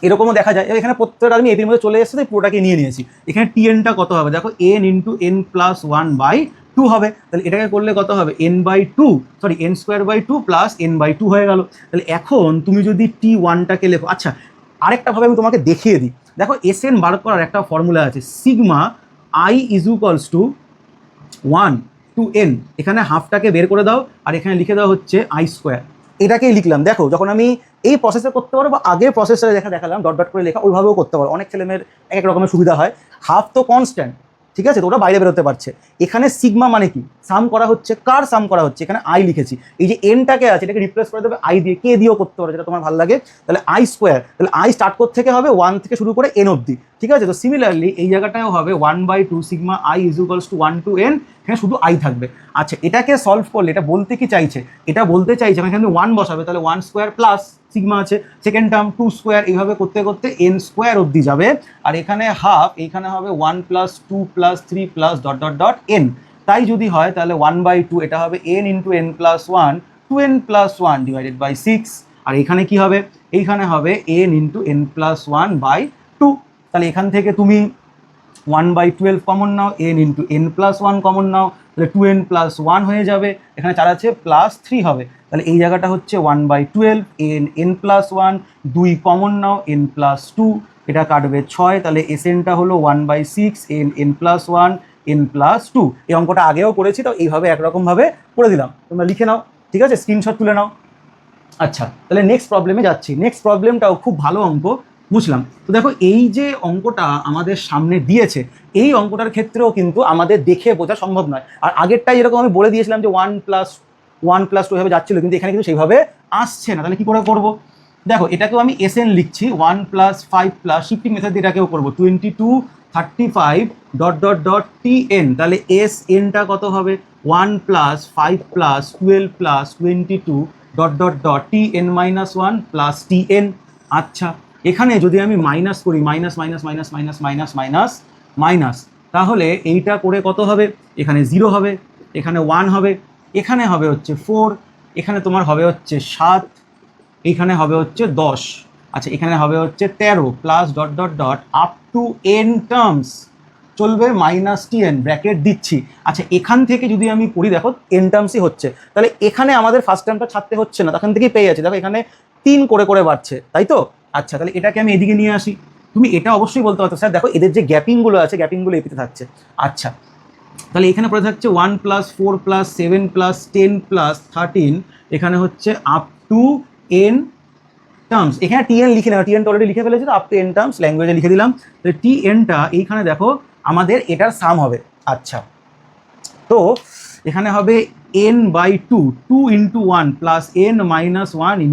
A: এরকমও দেখা যায়। এখানে প্রত্যেকটা আমি এপির মধ্যে চলে এসেছে, তাই পুরোটাকে নিয়ে নিয়েছি। এখানে টিএনটা কত হবে, দেখো n ইন্টু n প্লাস 1/2 হবে। তাহলে এটাকে করলে কত হবে, n/2, sorry n²/2 plus n/2 হয়ে গেল। তাহলে এখন তুমি যদি t1টাকে লেখো, আচ্ছা আরেকটাভাবে আমি তোমাকে দেখিয়ে দিই। দেখো এসএন বার করার একটা ফর্মুলা আছে, sigma i is equals to 1 to n, এখানে হাফটাকে বের করে দাও আর এখানে লিখে দেওয়া হচ্ছে i²। এটাকেই লিখলাম। দেখো যখন আমি এই প্রসেসে করতে পারো বা আগের প্রসেসে দেখালাম ডট ডট করে লেখা, ওইভাবেও করতে পারো। অনেক ছেলেমেয়ের এক এক রকমের সুবিধা হয়। হাফ তো কনস্ট্যান্ট, ঠিক আছে, তো ওটা বাইরে বেরোতে পারছে। এখানে সিগমা মানে কি, সাম করা হচ্ছে, কার সাম করা হচ্ছে, এখানে আই লিখেছি। এই যে এনটাকে আছে এটাকে রিপ্লেস করে দেবে আই দিয়ে, কে দিয়েও করতে পারো, যেটা তোমার ভালো লাগে। তাহলে i², তাহলে আই স্টার্ট করতে থেকে হবে 1 থেকে শুরু করে n অবধি, ঠিক আছে। তো সিমিলারলি এই জায়গাটাও হবে 1/2 sigma i is equals to 1 to n, এখানে শুধু আই থাকবে। আচ্ছা এটাকে সলভ করলে এটা বলতে কি চাইছে, এটা বলতে চাইছে আমি এখানে 1 বসাবে, তাহলে 1² প্লাস সিগমা আছে, সেকেন্ড টার্ম 2², এইভাবে করতে করতে n² অবধি যাবে। আর এখানে হাফ, এইখানে হবে 1 plus 2 plus 3 plus dot dot dot n। তাই যদি হয় তাহলে 1/2, এটা হবে n into n plus 1, 2n plus 1 divided by 6। আর এখানে কি হবে, এইখানে হবে n ইন্টু n প্লাস 1/2। তাহলে এখান থেকে তুমি 1/12 কমন নাও, n into n plus one common নাও, তাহলে 2n প্লাস ওয়ান হয়ে যাবে, এখানে 4 আছে প্লাস 3 হবে, তাহলে এই জায়গাটা হচ্ছে 1/12 n প্লাস ওয়ান, 2 কমন নাও n প্লাস টু, এটা কাটবে 6, তাহলে এসএনটা হলো 1/6 n plus one n plus two. এই অঙ্কটা আগেও করেছি, তো এইভাবে একরকমভাবে করে দিলাম, তোমরা লিখে নাও, ঠিক আছে, স্ক্রিনশট তুলে নাও। আচ্ছা, তাহলে নেক্সট প্রবলেমে যাচ্ছি। নেক্সট প্রবলেমটাও খুব ভালো অঙ্ক, বুঝলাম। তো দেখো এই যে অঙ্কটা আমাদের সামনে দিয়েছে, এই অঙ্কটার ক্ষেত্রেও কিন্তু আমাদের দেখে বোঝা সম্ভব নয়। আর আগেরটাই যেরকম আমি বলে দিয়েছিলাম যে 1+1+2 এভাবে যাচ্ছিলো, কিন্তু এখানে কিন্তু সেইভাবে আসছে না। তাহলে কী করে করবো? দেখো এটাকেও আমি এসএন লিখছি, 1+5+ শিফটিং মেথড দিয়ে এটাকেও করবো, 22 35 .. তাহলে এস এনটা কত হবে? 1+5+12+22 ... tn-1 প্লাস tn। আচ্ছা, এখানে যদি আমি মাইনাস করি, minus minus minus minus minus minus minus, তাহলে এইটা করে কত হবে? এখানে 0 হবে, এখানে 1 হবে, এখানে হবে হচ্ছে 4, এখানে তোমার হবে হচ্ছে 7, এইখানে হবে হচ্ছে 10, আচ্ছা এখানে হবে হচ্ছে 13 plus up to n terms চলবে -tn, ব্র্যাকেট দিচ্ছি। আচ্ছা এখান থেকে যদি আমি পড়ি, দেখো n টার্মসই হচ্ছে, তাহলে এখানে আমাদের ফার্স্ট টার্মটা ছাড়তে হচ্ছে না, তখন থেকেই পেয়ে যাচ্ছে। দেখো এখানে 3 করে করে বাড়ছে, তাই তো? আচ্ছা তাহলে এটাকে আমি এদিকে নিয়ে আসি। তুমি এটা অবশ্যই বলতে পারতো, স্যার দেখো এদের যে গ্যাপিংগুলো আছে, গ্যাপিংগুলো এপিতে থাকছে। আচ্ছা তাহলে এখানে পড়ে থাকছে 1+4+7+10+13, এখানে হচ্ছে আপ টু n টার্মস। এখানে tn লিখে নেওয়া, tn অলরেডি লিখে ফেলেছি, তো আপ টু n টার্মস ল্যাঙ্গুয়েজে লিখে দিলাম। তাহলে tnটা এইখানে দেখো আমাদের এটার সাম হবে। আচ্ছা তো এখানে হবে n/2, 2 × 1 প্লাস n-1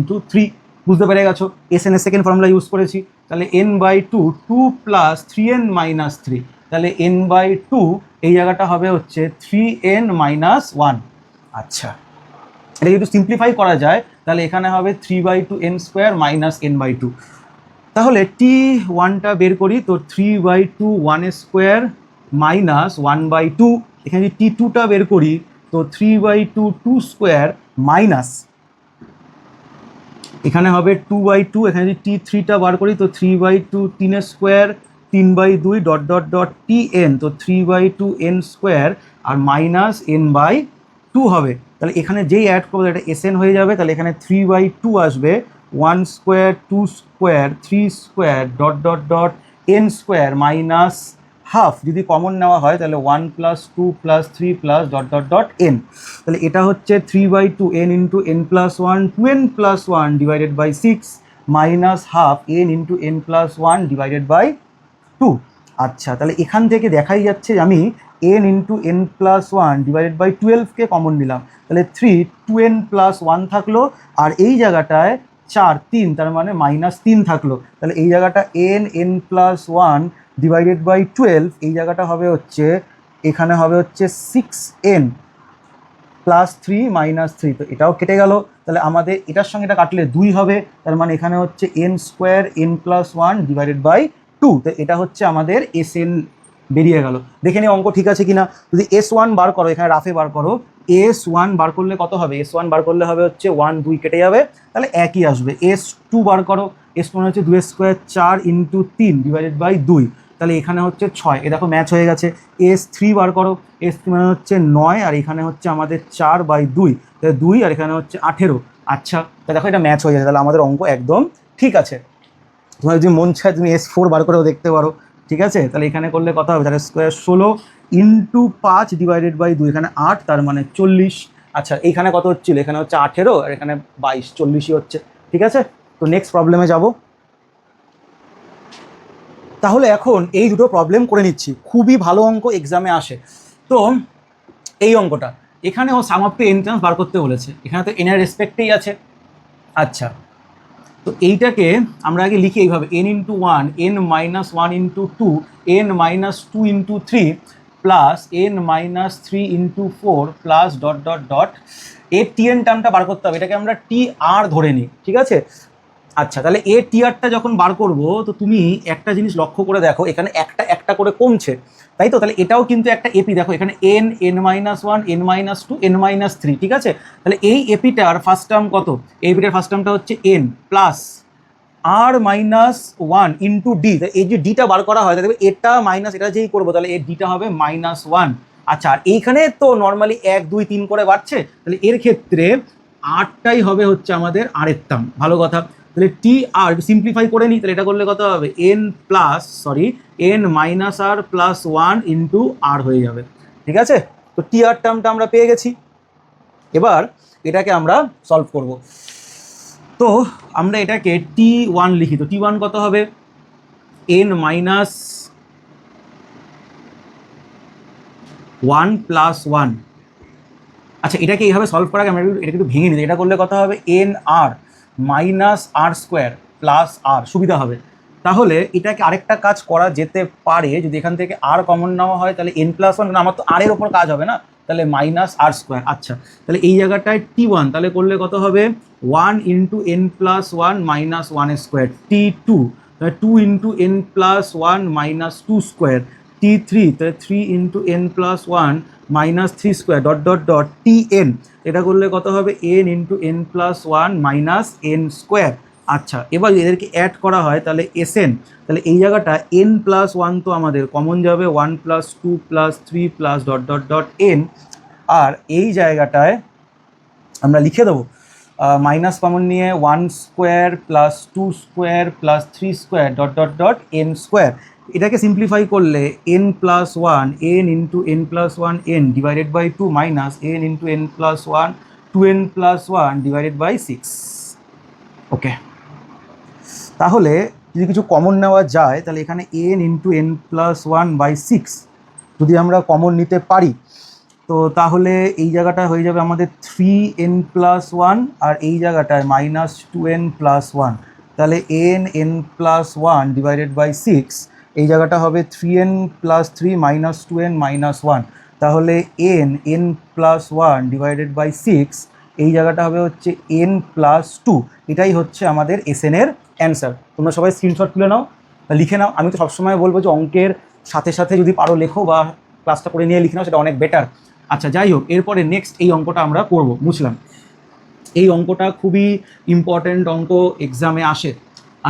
A: × 3, বুঝতে পেরে গেছো? এসএন এর সেকেন্ড ফর্মুলা ইউজ করেছি। তাহলে n/2, 2 + 3n-3, তাহলে n/2 এই জায়গাটা হবে হচ্ছে 3n-1। আচ্ছা এটা যদি সিম্পলিফাই করা যায়, তাহলে এখানে হবে 3/2n² - n/2। তাহলে t1টা বের করি, তো 3/2 1² -1/2। এখানে যদি t2টা বের করি, তো 3/2 2² মাইনাস, এখানে হবে 2/2। এখানে যদি t3টা বার করি, তো 3/2 3² 3/2 tn, তো 3/2 n² আর মাইনাস n/2 হবে। তাহলে এখানে যেই অ্যাড করবো এটা এসএন হয়ে যাবে। তাহলে এখানে 3/2 আসবে, 1² 2² 3² n² মাইনাস হাফ, যদি কমন নেওয়া হয় তাহলে 1 + 2 + 3 + n। তাহলে এটা হচ্ছে 3/2 n × n+1 2n + 1 / 6 minus half n × n+1 / 2। আচ্ছা তাহলে এখান থেকে দেখাই যাচ্ছে আমি n × n+1 / 12কে কমন নিলাম, তাহলে 3 2n + 1 থাকলো, আর এই জায়গাটায় 4 3, তার মানে -3 থাকলো। তাহলে এই জায়গাটা n+1 / 12, এই জায়গাটা হবে হচ্ছে, এখানে হবে হচ্ছে 6n + 3 - 3, তো এটাও কেটে গেল। তাহলে আমাদের এটার সঙ্গে এটা কাটলে 2 হবে, তার মানে এখানে হচ্ছে n² n+1 / 2, তো এটা হচ্ছে আমাদের এসএন বেরিয়ে গেল। দেখে নিই অঙ্ক ঠিক আছে কিনা। যদি S1 বার করো, এখানে রাফে বার করো, S1 বার করলে কত হবে? S1 বার করলে হবে হচ্ছে 1 2 কেটে যাবে, তাহলে একই আসবে। S2 বার করো, S2 হচ্ছে 2² 4 × 3 / 2, তাহলে এখানে হচ্ছে 6, এ দেখো ম্যাচ হয়ে গেছে। S3 বার করো, S3 মানে হচ্ছে 9, আর এখানে হচ্ছে আমাদের 4/2, তাহলে 2, আর এখানে হচ্ছে 18। আচ্ছা তা দেখো এটা ম্যাচ হয়ে যাবে, তাহলে আমাদের অঙ্ক একদম ঠিক আছে। তোমার যদি মন চায় তুমি S4 বার করেও দেখতে পারো, ঠিক আছে। তাহলে এখানে করলে কত হবে? তাহলে স্কোয়ার 16 × 5 / 2, এখানে 8, তার মানে 40। আচ্ছা এইখানে কত হচ্ছিল? এখানে হচ্ছে 18, আর এখানে 22, 40ই হচ্ছে, ঠিক আছে। তো নেক্সট প্রবলেমে যাব। তাহলে এখন এই দুটো প্রবলেম করে নিচ্ছি, খুবই ভালো অঙ্ক এক্সামে আসে। তো এই অঙ্কটা এখানে ও sum up to n terms বার করতে বলেছে, এখানে তো এনের রেসপেক্টেই আছে। আচ্ছা তো এইটাকে আমরা আগে লিখি এইভাবে, n × 1 n-1 × 2 n-2 × 3 plus n-3 × 4 plus ... এর tn টার্মটা বার করতে হবে, এটাকে আমরা tr ধরে নিই, ঠিক আছে। আচ্ছা তাহলে এ টিআরটা যখন বার করব, তো তুমি একটা জিনিস লক্ষ্য করে দেখো, এখানে একটা একটা করে কমছে, তাই তো। তাহলে এটাও কিন্তু একটা এপি, দেখো এখানে n n-1 n-2 n-3, ঠিক আছে। তাহলে এই এপিটার ফার্স্ট টার্ম কত? এই এপিটার ফার্স্ট টার্মটা হচ্ছে n প্লাস আর মাইনাস ওয়ান ইন্টু ডি, এই যে ডিটা বার করা হয় তাহলে এটা মাইনাস এটা যেই করবো তাহলে এর ডিটা হবে মাইনাস ওয়ান। আচ্ছা, আর এইখানে তো নর্মালি 1 2 3 করে বাড়ছে, তাহলে এর ক্ষেত্রে আরটাই হবে হচ্ছে আমাদের আরের টার্ম। ভালো কথা, তাহলে টি আর সিম্পলিফাই করে নিই, তাহলে এটা করলে কত হবে এন মাইনাস আর প্লাস ওয়ান ইন্টু আর হয়ে যাবে। ঠিক আছে, তো টি আর টার্মটা আমরা পেয়ে গেছি। এবার এটাকে আমরা সলভ করব। তো আমরা এটাকে টি ওয়ান লিখি, তো টি ওয়ান কত হবে N minus one plus one. আচ্ছা, এটাকে এইভাবে সলভ করা আমরা এটা একটু ভেঙে নিই, এটা করলে কত হবে এন আর মাইনাস আর স্কোয়ার প্লাস আর, সুবিধা হবে। তাহলে এটাকে আরেকটা কাজ করা যেতে পারে, যদি এখান থেকে আর কমন নেওয়া হয় তাহলে এন প্লাস ওয়ান, আমার তো আর এর ওপর কাজ হবে না, তাহলে মাইনাস আর স্কোয়ার। আচ্ছা, তাহলে এই জায়গাটায় টি ওয়ান তাহলে করলে কত হবে one into N plus one minus one square, T two তাহলে two into N plus one minus two square, T three তাহলে three into N plus one minus three square dot dot dot T N, এটা করলে কত হবে N into N plus one minus N square. আচ্ছা, এবার এদেরকে add করা হয় তাহলে এস এন, তাহলে এই জায়গাটা এন প্লাস ওয়ান তো আমাদের কমন যাবে, one plus two plus three plus dot dot dot N, আর এই জায়গাটায় আমরা লিখে দেবো মাইনাস কমন নিয়ে one square plus two square plus three square dot dot dot N square. এটাকে সিম্পলিফাই করলে N plus one N into N plus one N divided by two minus N into N plus one two N plus one divided by six. Okay, তাহলে যদি কিছু common নেওয়া যায় তাহলে এখানে N into N plus one by six যদি আমরা common নিতে পারি, তো তাহলে এই জায়গাটা হয়ে যাবে আমাদের থ্রি এন প্লাস ওয়ান, আর এই জায়গাটায় minus two N plus one, তাহলে n plus one divided by six, এই জায়গাটা হবে three n plus three minus two n minus one, তাহলে n plus one divided by six, এই জায়গাটা হবে হচ্ছে এন প্লাস টু। এটাই হচ্ছে আমাদের এস এন এর অ্যান্সার। তোমরা সবাই স্ক্রিনশট তুলে নাও, লিখে নাও। আমি তো সবসময় বলবো যে অঙ্কের সাথে সাথে যদি পারো লেখো বা ক্লাসটা করে নিয়ে লিখে নাও, সেটা অনেক বেটার। আচ্ছা, যাই হোক, এরপরে নেক্সট এই অঙ্কটা আমরা করব, বুঝলাম। এই অঙ্কটা খুবই ইম্পর্ট্যান্ট অঙ্ক, এক্সামে আসে।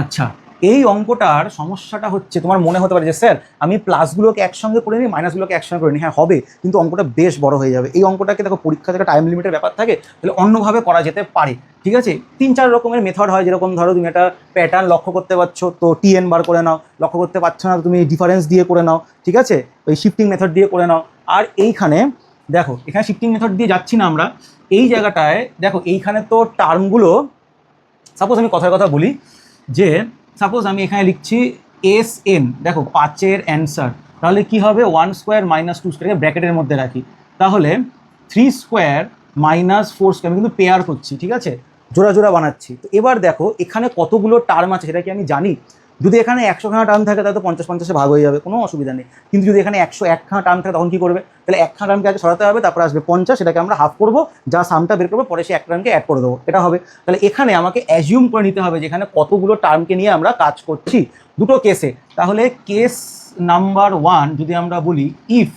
A: আচ্ছা, এই অঙ্কটার সমস্যাটা হচ্ছে, তোমার মনে হতে পারে যে স্যার আমি প্লাসগুলোকে একসঙ্গে করে নিই মাইনাসগুলোকে একসঙ্গে করে নিই, হ্যাঁ হবে, কিন্তু অঙ্কটা বেশ বড় হয়ে যাবে। এই অঙ্কটাকে দেখো পরীক্ষা থেকে টাইম লিমিটের ব্যাপার থাকে, তাহলে অন্যভাবে করা যেতে পারে। ঠিক আছে, 3-4 রকমের মেথড হয়, যেরকম ধরো তুমি একটা প্যাটার্ন লক্ষ্য করতে পারছো তো টিএন বার করে নাও, লক্ষ্য করতে পারছো না তুমি ডিফারেন্স দিয়ে করে নাও, ঠিক আছে, ওই শিফটিং মেথড দিয়ে করে নাও। আর এইখানে দেখো, এখানে শিফটিং মেথড দিয়ে যাচ্ছি না আমরা, এই জায়গাটায় দেখো এইখানে তো টার্মগুলো, সাপোজ আমি কথার কথা বলি যে সাপোজ আমি এখানে লিখছি এস এন, দেখো 5-এর অ্যান্সার, তাহলে কি হবে ওয়ান স্কোয়ার মাইনাস টু স্কোয়ারকে ব্র্যাকেটের মধ্যে রাখি, তাহলে three square minus four square, আমি কিন্তু পেয়ার করছি, ঠিক আছে, জোড়া জোড়া বানাচ্ছি। তো এবার দেখো এখানে কতগুলো টার্ম আছে সেটা কি আমি জানি? যদি এখানে 100খানা টার্ম থাকে তাহলে তো 50-50-এ ভাগ হয়ে যাবে, কোনো অসুবিধা নেই। কিন্তু যদি এখানে 101খানা টার্ম থাকে তখন কী করবে? তাহলে 1খানা টার্মকে আগে সরাতে হবে, তারপর আসবে 50, সেটাকে আমরা হাফ করবো, যা সামটা বের করবো, পরে সে 1 টার্মকে অ্যাড করে দেবো, এটা হবে। তাহলে এখানে আমাকে অ্যাজিউম করে নিতে হবে যে এখানে কতগুলো টার্মকে নিয়ে আমরা কাজ করছি, দুটো কেসে। তাহলে কেস নাম্বার 1 যদি আমরা বলি ইফ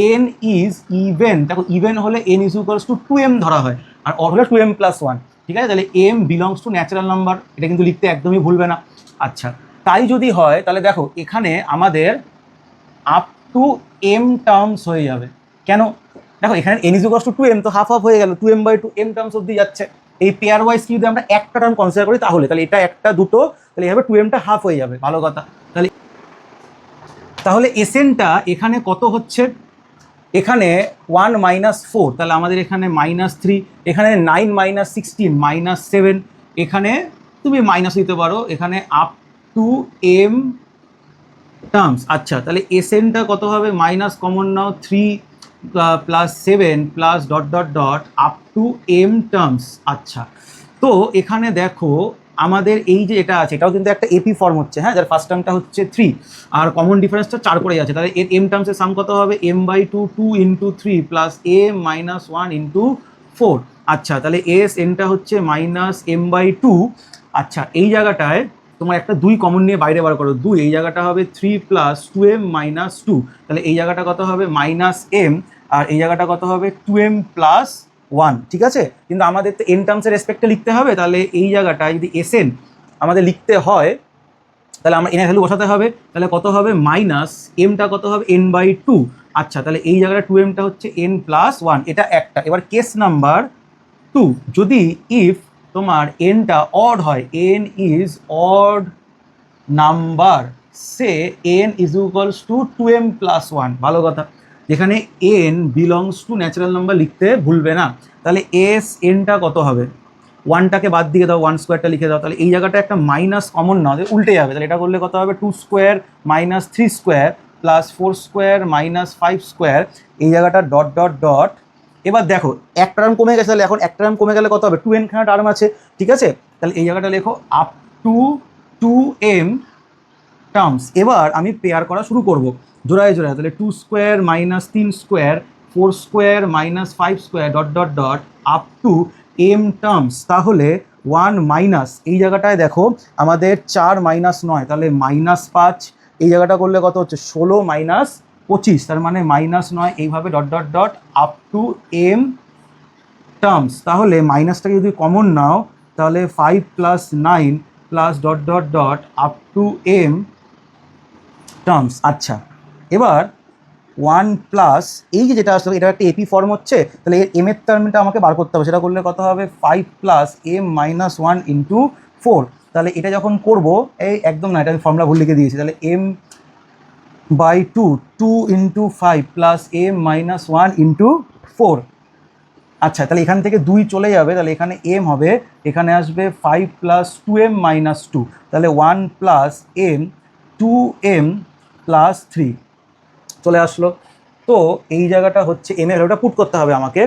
A: এন ইজ ইভেন, দেখো ইভেন হলে N is equals to 2m ধরা হয়, আর অড হলে 2m প্লাস 1, ঠিক আছে, তাহলে M belongs to natural number, এটা কিন্তু লিখতে একদমই ভুলবে না। আচ্ছা, তাই যদি হয় তাহলে দেখো এখানে আমাদের আপ টু এম টার্মস হয়ে যাবে। কেন? দেখো এখানে N is equals to 2m, তো হাফ হাফ হয়ে গেল, 2m/2 m টার্মস অবধি যাচ্ছে। এই পেয়ার ওয়াইজ কি যদি আমরা একটা টার্ম কনসিডার করি তাহলে এটা একটা দুটো, তাহলে এইভাবে 2mটা হাফ হয়ে যাবে, ভালো কথা। তাহলে এসএনটা এখানে কত হচ্ছে? এখানে 1 - 4, তাহলে আমাদের এখানে -3, এখানে 9 - 16 -7, এখানে তুমি মাইনাস দিতে পারো, এখানে আপ টু এম টার্মস। আচ্ছা, তাহলে এসএনটা কত হবে? মাইনাস কমন নাও 3 + 7 + dot dot dot up to M terms. আচ্ছা, তো এখানে দেখো আমাদের এই যে এটা আছে এটাও কিন্তু একটা এপি ফর্ম হচ্ছে, হ্যাঁ, যার ফার্স্ট টার্মটা হচ্ছে 3 আর কমন ডিফারেন্সটা 4 করে যাচ্ছে, তাহলে এর এম টার্মসের সাম কত হবে? m/2 2 × 3 + a - 1 × 4। আচ্ছা, তাহলে এস এনটা হচ্ছে -m/2। আচ্ছা, এই জায়গাটায় তোমার একটা 2 কমন নিয়ে বাইরে বার করো, 2, এই জায়গাটা হবে 3 + 2m - 2, তাহলে এই জায়গাটা কত হবে? -m, আর এই জায়গাটা কত হবে? 2m + 1, ঠিক আছে। কিন্তু আমাদের তো এন টার্মসের রেসপেক্টে লিখতে হবে, তাহলে এই জায়গাটায় যদি এসএন আমাদের লিখতে হয়, তাহলে আমরা এনের ভ্যালু বসাতে হবে। তাহলে কত হবে মাইনাস এমটা কত হবে n/2। আচ্ছা, তাহলে এই জায়গাটা 2mটা হচ্ছে n+1, এটা একটা। এবার কেস নাম্বার 2, যদি ইফ তোমার এনটা অড হয়, n is odd number, say n is equals to 2m+1, ভালো কথা। যেখানে n belongs to natural number লিখতে ভুলবে না। তাহলে এস এনটা কত হবে, 1টাকে বাদ দিয়ে দাও, 1 স্কোয়ারটা লিখে দাও। তাহলে এই জায়গাটা একটা মাইনাস কমন না, উল্টে যাবে। তাহলে এটা করলে কত হবে 2 square minus 3 square plus 4 square minus 5 square, এই জায়গাটা ডট ডট ডট। এবার দেখো একটা টার্ম কমে গেছে, তাহলে এখন একটা টার্ম কমে গেলে কত হবে, 2n খানা টার্ম আছে, ঠিক আছে। তাহলে এই জায়গাটা লেখো আপ টু 2m টার্মস। এবার আমি পেয়ার করা শুরু করব জোড়ায় জোড়ায়। তাহলে 2 square minus 3 square 4 square minus 5 square dot dot dot up two m terms. তাহলে 1 মাইনাস এই জায়গাটায় দেখো আমাদের 4 মাইনাস 9, তাহলে -5। এই জায়গাটা করলে কত হচ্ছে 16 মাইনাস 25, তার মানে -9, এইভাবে dot dot dot up two m terms. তাহলে মাইনাসটাকে যদি কমন নাও, তাহলে 5 + 9 plus dot dot dot up two m terms. আচ্ছা, এবার 1 প্লাস এই যেটা আসলে এটা একটা এপি ফর্ম হচ্ছে, তাহলে এর এম এর টার্মটা আমাকে বার করতে হবে। সেটা করলে কত হবে 5 + m-1 × 4। তাহলে এটা যখন করব, এই একদম না, এটা আমি ফর্মুলা ভুল লিখে দিয়েছি। তাহলে m/2 2 × 5 + m-1 × 4। আচ্ছা, তাহলে এখান থেকে 2 চলে যাবে, তাহলে এখানে m হবে, এখানে আসবে 5 + 2m-2, তাহলে 1 + m 2m + 3 চলে আসলো। তো এই জায়গাটা হচ্ছে m এর ভ্যালুটা পুট করতে হবে আমাকে।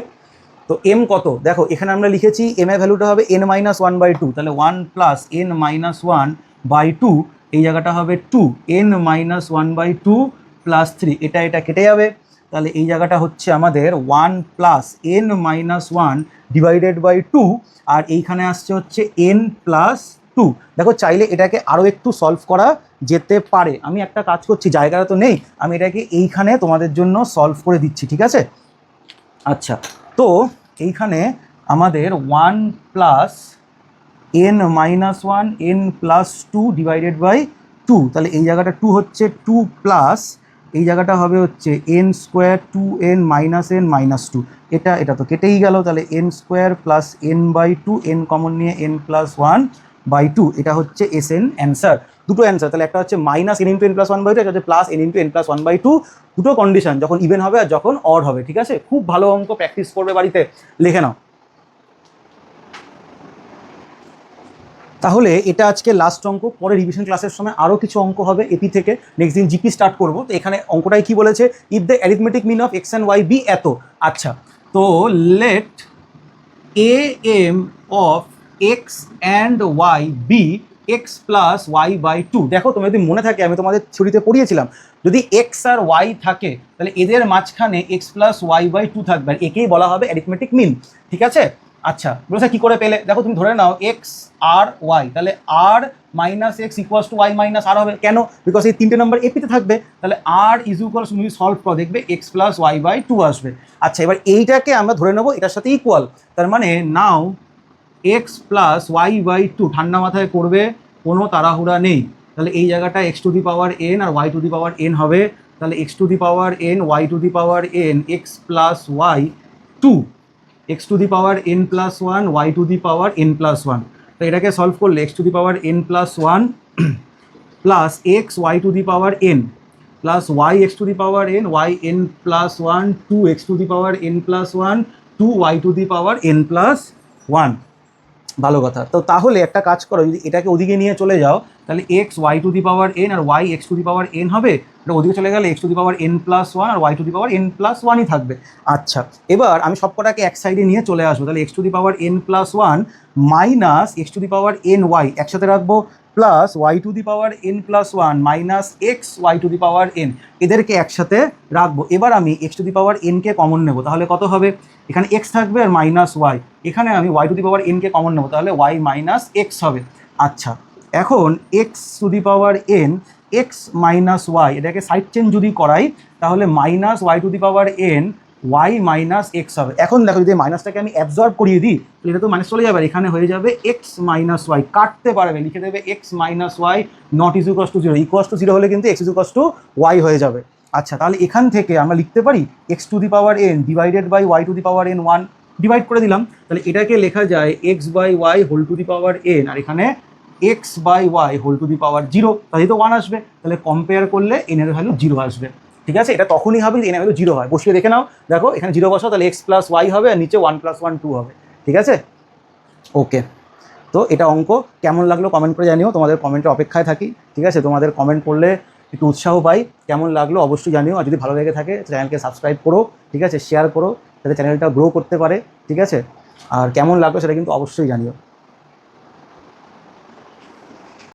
A: তো m কত দেখো, এখানে আমরা লিখেছি m এর ভ্যালুটা হবে n-1/2, তাহলে 1 + n-1/2, এই জায়গাটা হবে 2 n-1/2 + 3, এটা কেটে যাবে। তাহলে এই জায়গাটা হচ্ছে আমাদের 1 + n-1/2, আর এইখানে আসছে হচ্ছে n+2। দেখো চাইলে এটাকে আরও একটু সলভ করা যেতে পারে। আমি একটা কাজ করছি, জায়গাটা তো নেই, আমি এটাকে এইখানে তোমাদের জন্য সলভ করে দিচ্ছি, ঠিক আছে। আচ্ছা, তো এইখানে আমাদের 1 + n-1 n+2 / 2, তাহলে এই জায়গাটা 2 হচ্ছে 2 প্লাস এই জায়গাটা হবে হচ্ছে n² 2n-n-2, এটা তো কেটেই গেল। তাহলে n² + n/2, n কমন নিয়ে n+1/2, এটা হচ্ছে SN অ্যান্সার। দুটো অ্যান্সার, তাহলে একটা হচ্ছে -n × n+1/2, একটা হচ্ছে +n × n+1/2। দুটো কন্ডিশন, যখন ইভেন হবে আর যখন অড হবে, ঠিক আছে। খুব ভালো অঙ্ক, প্র্যাকটিস করবে বাড়িতে, লিখে নাও। তাহলে এটা আজকে লাস্ট অঙ্ক, পরে রিভিশন ক্লাসের সময় আরও কিছু অঙ্ক হবে এপি থেকে, নেক্সট দিন জিপি স্টার্ট করবো। তো এখানে অঙ্কটাই কি বলেছে, if the arithmetic mean of x and y be এত। আচ্ছা, তো let am of x and y be x + y/2। দেখো তোমার যদি মনে থাকে, আমি তোমাদের থিওরিতে পড়িয়েছিলাম, যদি x আর y থাকে তাহলে এদের মাঝখানে x + y/2 থাকবে, আর একেই বলা হবে অ্যারিথমেটিক মিন, ঠিক আছে। আচ্ছা, বলেছে কী করে পেলে, দেখো তুমি ধরে নাও x আর y, তাহলে r - x = y - r হবে। কেন, বিকজ এই 3টে নম্বর এপিতে থাকবে। তাহলে r = তুমি সলভ করো, দেখবে x + y/2 আসবে। আচ্ছা, এবার এইটাকে আমরা ধরে নেবো এটার সাথে ইকুয়াল, তার মানে নাও x + y/2 ঠান্ডা মাথায় করবে, কোনো তাড়াহুড়া নেই। তাহলে এই জায়গাটা x⁴n আর y⁴n হবে। তাহলে x⁴n y⁴n x + y2, x⁴n+1 y⁴n+1। তো এটাকে সলভ করলে x⁴n+1 plus x y⁴n plus y x⁴n yn+1 2x⁴n+1 2 y⁴n+1। ভালো কথা। তো তাহলে একটা কাজ করো, যদি এটাকে ওদিকে নিয়ে চলে যাও, তাহলে x y⁴n আর y x⁴n হবে, এটা ওদিকে চলে গেলে x⁴n+1 আর y⁴n+1ই থাকবে। আচ্ছা, এবার আমি সবকটাকে এক সাইডে নিয়ে চলে আসবো। তাহলে x⁴n+1 মাইনাস x⁴ny একসাথে রাখবো, plus y⁴n+1 minus x y⁴n, এদেরকে একসাথে রাখবো। এবার আমি x⁴n-কে কমন নেব, তাহলে কত হবে, এখানে x থাকবে আর -y, এখানে আমি y⁴n-কে কমন নেব, তাহলে y - x হবে। আচ্ছা, এখন x⁴n x - y, এটাকে সাইড চেঞ্জ যদি করাই, তাহলে -y⁴n ওয়াই মাইনাস এক্স হবে। এখন দেখো যদি মাইনাসটাকে আমি অ্যাবজর্ব করিয়ে দিই তাহলে এটা তো মাইনাস চলে যাবে, আর এখানে হয়ে যাবে এক্স মাইনাস ওয়াই, কাটতে পারবে, লিখে দেবে X minus Y not equals to zero, equals to zero হলে কিন্তু এক্স ইকুয়ালস টু ওয়াই হয়ে যাবে। আচ্ছা, তাহলে এখান থেকে আমরা লিখতে পারি x to the power n divided by y to the power n, 1 divide করে দিলাম, তাহলে এটাকে লেখা যায় x by y whole to the power n, আর এখানে x by y whole to the power zero, তাহলে তো 1 আসবে, তাহলে কম্পেয়ার করলে এন এর ভ্যালু 0 আসবে। ঠিক আছে, এটা তখনই হবে যদি এন এর ভ্যালু 0 হয়। বসিয়ে দেখে নাও, দেখো এখানে 0 বসাও, তাহলে এক্স প্লাস ওয়াই হবে, আর নিচে 1 + 1 2 হবে। ঠিক আছে, ওকে। তো এটা অঙ্ক কেমন লাগলো কমেন্ট করে জানিও, তোমাদের কমেন্টের অপেক্ষায় থাকি। ঠিক আছে, তোমাদের কমেন্ট করলে একটু উৎসাহ পাই, কেমন লাগলো অবশ্যই জানিও, আর যদি ভালো লেগে থাকে চ্যানেলকে সাবস্ক্রাইব করো। ঠিক আছে, শেয়ার করো যাতে চ্যানেলটা গ্রো করতে পারে। ঠিক আছে, আর কেমন লাগলো সেটা কিন্তু অবশ্যই জানিও।